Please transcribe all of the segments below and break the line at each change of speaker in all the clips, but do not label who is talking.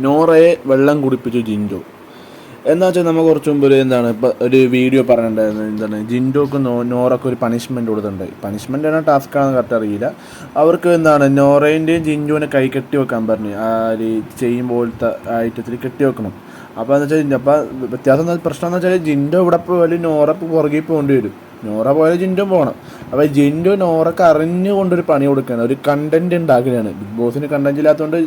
നോറയെ വെള്ളം കുടിപ്പിച്ചു ജിൻഡോ. എന്താ വെച്ചാൽ നമ്മൾ കുറച്ച് മുമ്പ് ഇപ്പം ഒരു വീഡിയോ പറഞ്ഞിട്ടുണ്ടായിരുന്നു. ജിൻഡോക്ക് നോറക്ക് ഒരു പണിഷ്മെൻറ്റ് കൊടുത്തിട്ടുണ്ട്. പണിഷ്മെൻ്റ് ആണ് ടാസ്ക് ആണെന്ന് കറക്റ്റ് അറിയില്ല. അവർക്ക് നോറേൻ്റെയും ജിൻഡോനെ കൈ കെട്ടി വെക്കാൻ പറഞ്ഞു. ആ ഒരു ചെയിൻ പോലത്തെ ഐറ്റത്തിൽ കെട്ടി വെക്കണം. അപ്പോൾ എന്ന് വെച്ചാൽ വ്യത്യാസം പ്രശ്നം എന്ന് വെച്ചാൽ ജിൻഡോ ഇവിടെ പോയാലും നോറ പുറകെ പോകേണ്ടി വരും. നോറ പോയാലും ജിൻഡോ പോകണം. അപ്പോൾ ജിൻഡോ നോറക്ക് അറിഞ്ഞുകൊണ്ടൊരു പണി കൊടുക്കുകയാണ്, ഒരു കണ്ടൻറ് ഉണ്ടാക്കുകയാണ്. ബിഗ് ബോസിന് കണ്ടൻറ് ഇല്ലാത്തതുകൊണ്ട്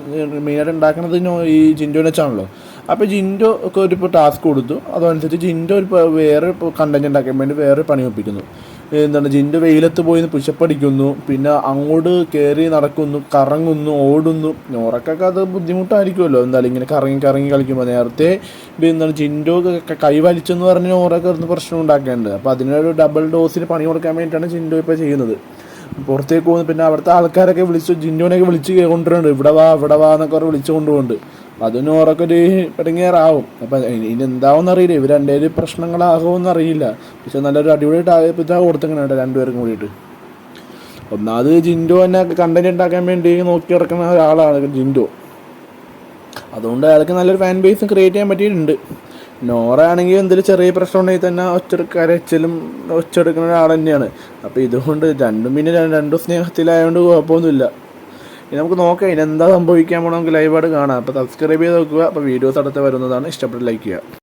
മെയിനായിട്ട് ഉണ്ടാക്കുന്നത് ഈ ജിൻഡോനെ വെച്ചാണല്ലോ. അപ്പോൾ ജിൻഡോ ഒക്കെ ഒരു ടാസ്ക് കൊടുത്തു. അതനുസരിച്ച് ജിൻഡോ വേറെ കണ്ടൻറ് ഉണ്ടാക്കാൻ വേണ്ടി വേറെ പണി ഒപ്പിക്കുന്നു. ജിൻഡോ വെയിലത്ത് പോയി പുഷപ്പ് അടിക്കുന്നു, പിന്നെ അങ്ങോട്ട് കയറി നടക്കുന്നു, കറങ്ങുന്നു, ഓടുന്നു. നോറക്കൊക്കെ അത് ബുദ്ധിമുട്ടായിരിക്കുമല്ലോ ഇങ്ങനെ കറങ്ങി കളിക്കുമ്പോൾ. നേരത്തെ ജിൻഡോ കൈ വലിച്ചെന്ന് പറഞ്ഞ് നോറൊക്കെ പ്രശ്നം ഉണ്ടാക്കേണ്ടത്. അപ്പോൾ അതിനൊരു ഡബിൾ ഡോസിന് പണി കൊടുക്കാൻ വേണ്ടിയിട്ടാണ് ജിൻഡോ ഇപ്പോൾ ചെയ്യുന്നത്. പുറത്തേക്ക് പോകുന്നു. പിന്നെ അവിടുത്തെ ആൾക്കാരൊക്കെ ജിൻഡോനെയൊക്കെ വിളിച്ച് കൊണ്ടുവരുന്നുണ്ട്. ഇവിടെ വാ എന്നൊക്കെ വിളിച്ച് കൊണ്ടുപോകുന്നുണ്ട്. അത് നോറൊക്കെ ഒരു ഇടങ്ങേറാവും. അപ്പം ഇനി എന്താവുമെന്ന് അറിയില്ല, ഇവർ രണ്ടുപേരും പ്രശ്നങ്ങളാകുമെന്ന് അറിയില്ല. പക്ഷെ നല്ലൊരു അടിപൊളിയായിട്ട് ഇതാ കൊടുത്തിങ്ങനെ രണ്ടുപേർക്കും കൂടിയിട്ട്. ഒന്നാമത് ജിൻഡോ തന്നെ കണ്ടന്റ് ഉണ്ടാക്കാൻ വേണ്ടി നോക്കി നടക്കുന്ന ഒരാളാണ് ജിൻഡോ. അതുകൊണ്ട് അയാൾക്ക് നല്ലൊരു ഫാൻ ബേസ് ക്രിയേറ്റ് ചെയ്യാൻ പറ്റിയിട്ടുണ്ട്. നോറ ആണെങ്കിൽ എന്തെങ്കിലും ചെറിയ പ്രശ്നം ഉണ്ടെങ്കിൽ തന്നെ കരച്ചിലും ഒച്ചെടുക്കുന്ന ഒരാൾ തന്നെയാണ്. അപ്പോൾ ഇതുകൊണ്ട് രണ്ടും സ്നേഹത്തിലായതുകൊണ്ട് കുഴപ്പമൊന്നുമില്ല. ഇനി നമുക്ക് നോക്കാം ഇനി എന്താ സംഭവിക്കാൻ പോകണം, നമുക്ക് ലൈവായിട്ട് കാണാം. അപ്പോൾ സബ്സ്ക്രൈബ് ചെയ്ത് നോക്കുക. അപ്പോൾ വീഡിയോസ് അടുത്ത് വരുന്നതാണ്. ഇഷ്ടപ്പെട്ട് ലൈക്ക് ചെയ്യുക.